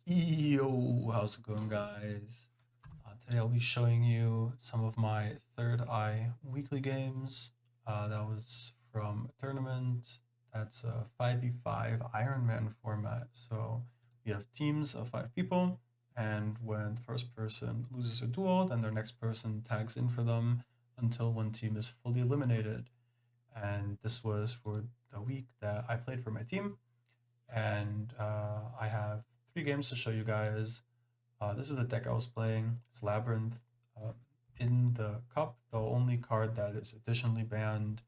Yo, how's it going, guys? Today I'll be showing you some of my Third Eye weekly games. That was from a tournament. That's a 5v5 Iron Man format. So we have teams of 5 people, and when the first person loses a duel, then their next person tags in for them until one team is fully eliminated. And this was for the week that I played for my team, and I have 3 games to show you guys. This is the deck I was playing. It's Labrynth. Uh, in the cup, the only card that is additionally banned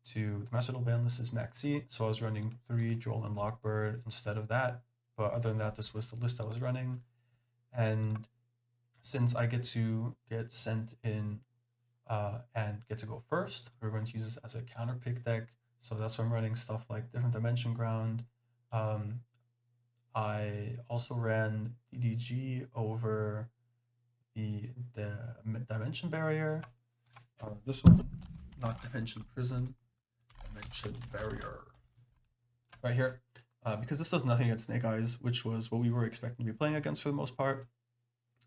to the Master Duel ban list is Maxi, so I was running 3 Joel and Lockbird instead of that. But other than that, this was the list I was running. And since I get to get sent in and get to go first, we're going to use this as a counter pick deck. So that's why I'm running stuff like Different Dimension Ground, um, I also ran DDG over the dimension barrier. This one, not dimension prison, dimension barrier. Right here. Because this does nothing against Snake Eyes, which was what we were expecting to be playing against for the most part.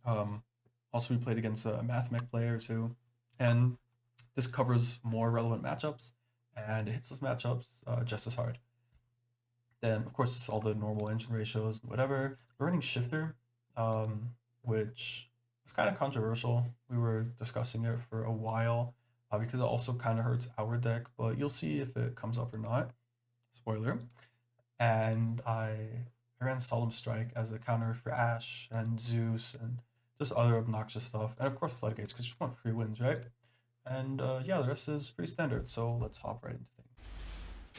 Um, Also, we played against a Mathmech player too. And this covers more relevant matchups, and it hits those matchups just as hard. Then, of course, it's all the normal engine ratios, whatever. We're running Shifter, which was kind of controversial. We were discussing it for a while because it also kind of hurts our deck, but you'll see if it comes up or not. Spoiler. And I ran Solemn Strike as a counter for Ash and Zeus and just other obnoxious stuff. And of course, Floodgates, because you just want free wins, right? And yeah, the rest is pretty standard, so let's hop right into things.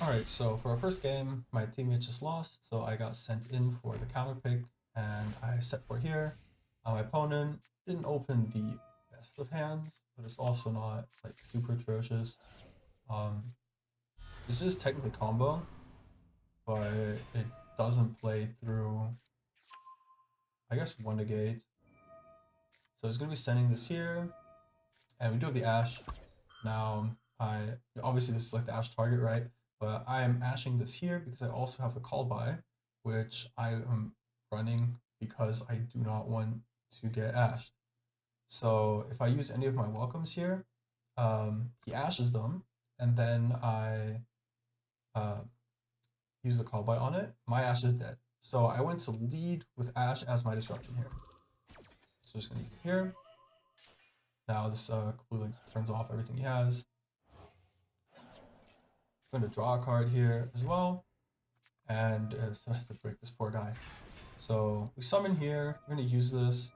Alright, so for our first game, my teammate just lost, so I got sent in for the counter pick, and I set for here. My opponent didn't open the best of hands, but it's also not like super atrocious. Um, this is technically combo, but it doesn't play through, I guess, one negate. So it's gonna be sending this here, and we do have the Ash. Now, obviously this is like the Ash target, right? But I am ashing this here because I also have the call by, which I am running because I do not want to get ashed. So if I use any of my welcomes here, he ashes them, and then I uh, use the call by on it. My ash is dead. So I went to lead with ash as my disruption here. So just gonna go here. Now this completely turns off everything he has. I'm going to draw a card here as well, and so has to break this poor guy. So we summon here. We're going to use this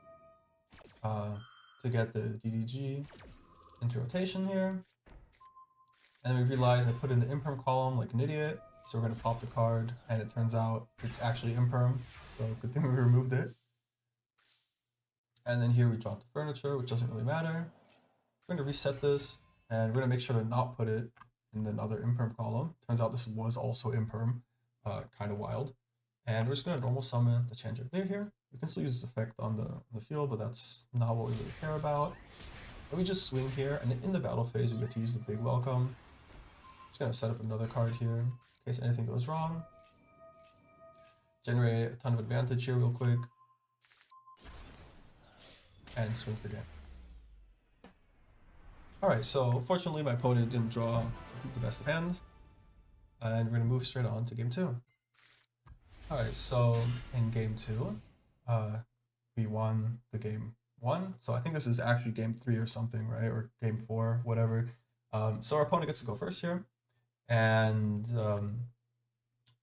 to get the DDG into rotation here. And then we realize I put in the imperm column like an idiot. So we're going to pop the card, and it turns out it's actually imperm. So good thing we removed it. And then here we drop the furniture, which doesn't really matter. We're going to reset this, and we're going to make sure to not put it in another imperm column. Turns out this was also imperm, kind of wild. And we're just going to normal summon the Challenger Clear here. We can still use this effect on the field, but that's not what we really care about. And we just swing here, and in the battle phase, we get to use the Big Welcome. Just going to set up another card here in case anything goes wrong. Generate a ton of advantage here real quick. And swing for game. Alright, so fortunately my opponent didn't draw the best of hands. And we're going to move straight on to game 2. Alright, so in game 2, we won the game 1. So I think this is actually game 3 or something, right? Or game 4, whatever. So our opponent gets to go first here. And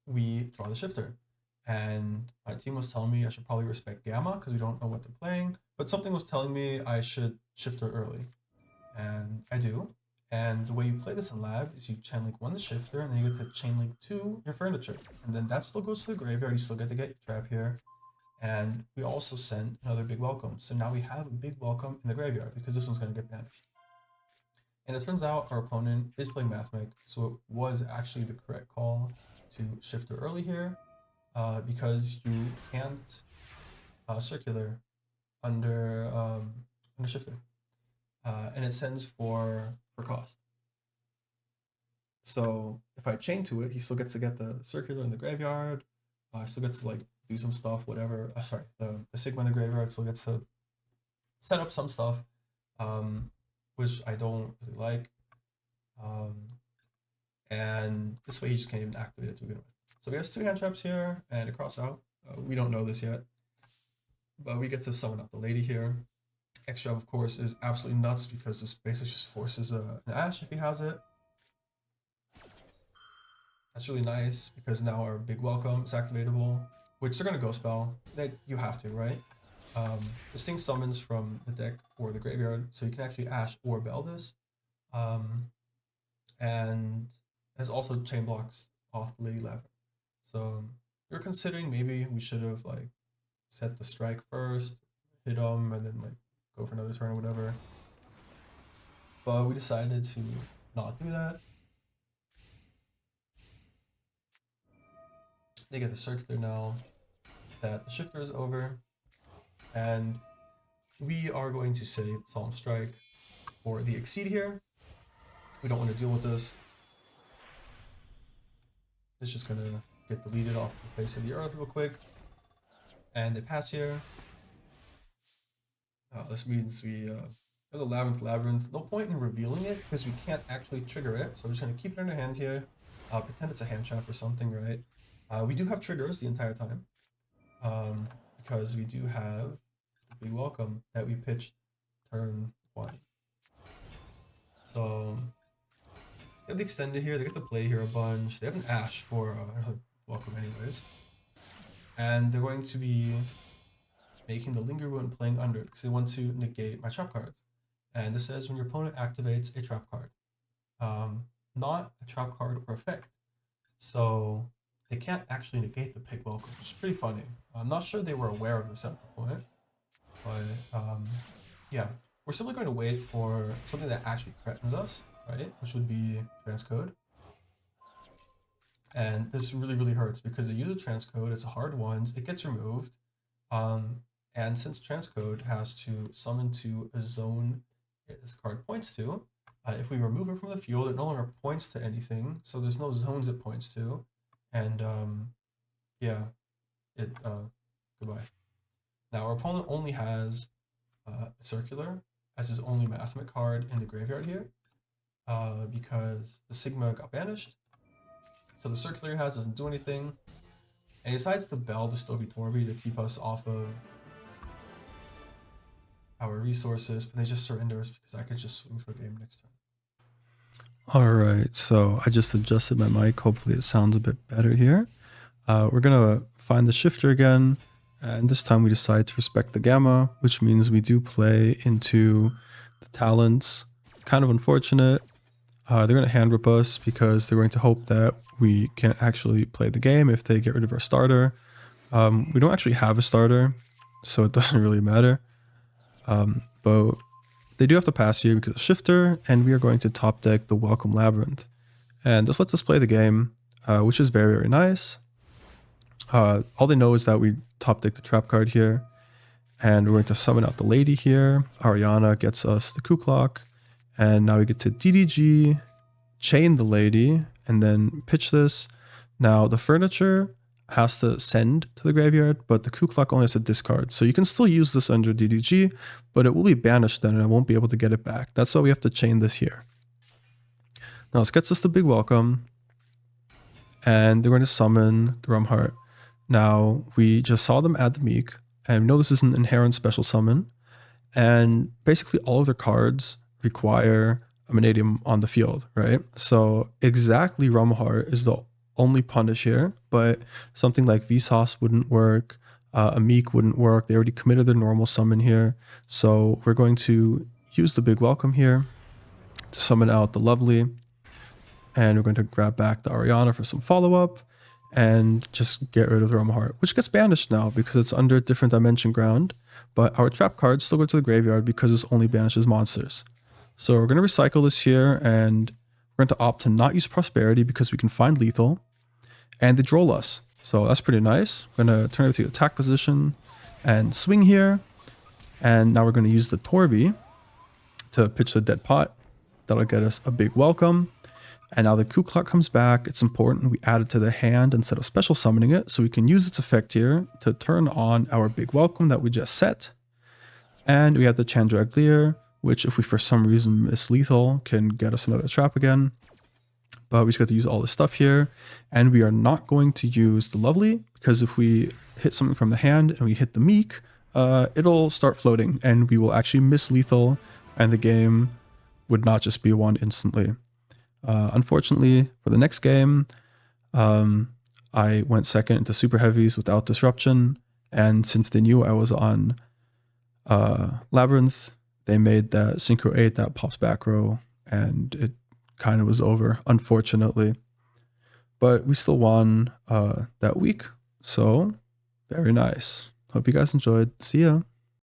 we draw the shifter. And my team was telling me I should probably respect Gamma because we don't know what they're playing. But something was telling me I should shifter early. And I do. And the way you play this in lab is you chain link 1 the shifter, and then you get to chain link 2 your furniture. And then that still goes to the graveyard, you still get to get your trap here. And we also send another big welcome. So now we have a big welcome in the graveyard because this one's going to get banished. And it turns out our opponent is playing Mathmech, so it was actually the correct call to shifter early here because you can't circular under shifter. And it sends for cost. So if I chain to it, he still gets to get the circular in the graveyard. Still gets to like do some stuff, whatever. Sorry, the Sigma in the graveyard still gets to set up some stuff, which I don't really like. And this way you just can't even activate it to begin with. So we have 2 hand traps here and a cross out. We don't know this yet, but we get to summon up the lady here. Extra, of course, is absolutely nuts because this basically just forces an Ash if he has it. That's really nice because now our big welcome is activatable, which they're going to go spell. That you have to, right? This thing summons from the deck or the graveyard, so you can actually Ash or Bell this. And has also chain blocks off the Lady Labrynth. So you're considering maybe we should have like set the strike first, hit them, and then like go for another turn or whatever. But we decided to not do that. They get the circular now that the shifter is over, and we are going to save Solemn Strike for the Exceed here. We don't want to deal with this. It's just gonna get deleted off the face of the earth real quick. And they pass here. This means we have the Labrynth. No point in revealing it because we can't actually trigger it. So we're just gonna keep it in our hand here. Pretend it's a hand trap or something, right? We do have triggers the entire time. Because we do have the big welcome that we pitched turn 1. So they have the extended here, they get to play here a bunch. They have an Ash for welcome anyways. And they're going to be making the Linger Wound and playing under it because they want to negate my trap cards. And this says when your opponent activates a trap card. Not a trap card or effect. So they can't actually negate the big welcome, which is pretty funny. I'm not sure they were aware of this at the point. But yeah, we're simply going to wait for something that actually threatens us, right? Which would be transcode. And this really, really hurts because they use a transcode. It's a hard one. It gets removed. And since transcode has to summon to a zone this card points to, if we remove it from the field, it no longer points to anything. So there's no zones it points to. And yeah, goodbye. Now our opponent only has Circular as his only Mathmech card in the graveyard here, because the Sigma got banished. So the Circular he has doesn't do anything, and he decides to Bell the Stovey Torby to keep us off of our resources, but they just surrender us because I could just swing for a game next turn. Alright, so I just adjusted my mic. Hopefully it sounds a bit better here. We're gonna find the shifter again, and this time we decide to respect the gamma, which means we do play into the talents. Kind of unfortunate. They're gonna hand rip us because they're going to hope that we can't actually play the game if they get rid of our starter. We don't actually have a starter, so it doesn't really matter. But they do have to pass here because of shifter, and we are going to top deck the Welcome Labrynth. And this lets us play the game, which is very, very nice. All they know is that we top deck the trap card here, and we're going to summon out the lady here. Ariana gets us the Ku Clock, and now we get to DDG, chain the lady, and then pitch this. Now the furniture has to send to the graveyard, but the Ku Clock only has to discard. So you can still use this under DDG, but it will be banished then and I won't be able to get it back. That's why we have to chain this here. Now this gets us the big welcome, and they're going to summon the Rumheart. Now we just saw them add the Meek, and we know this is an inherent special summon, and basically all of their cards require a Mannadium on the field, right? So exactly Rumheart is the only punish here, but something like Vsauce wouldn't work, a Meek wouldn't work. They already committed their normal summon here, so we're going to use the big welcome here to summon out the Lovely, and we're going to grab back the Ariana for some follow-up and just get rid of the Rumheart, which gets banished now because it's under different dimension ground, but our trap cards still go to the graveyard because this only banishes monsters. So we're going to recycle this here, and we're going to opt to not use Prosperity because we can find lethal, and they droll us. So that's pretty nice. We're going to turn it to attack position and swing here, and now we're going to use the Torby to pitch the Dead Pot. That'll get us a big welcome, And now the Ku Clock comes back. It's important we add it to the hand instead of special summoning it, so we can use its effect here to turn on our big welcome that we just set. And we have the Chandraglier, which if we for some reason miss lethal can get us another trap again. But we just got to use all this stuff here. And we are not going to use the Lovely, because if we hit something from the hand and we hit the Meek, it'll start floating and we will actually miss lethal and the game would not just be won instantly. Unfortunately, for the next game, I went second into Super Heavies without disruption, and since they knew I was on Labrynth, they made that Synchro 8 that pops back row, and it kind of was over, unfortunately. But we still won that week, so very nice. Hope you guys enjoyed. See ya.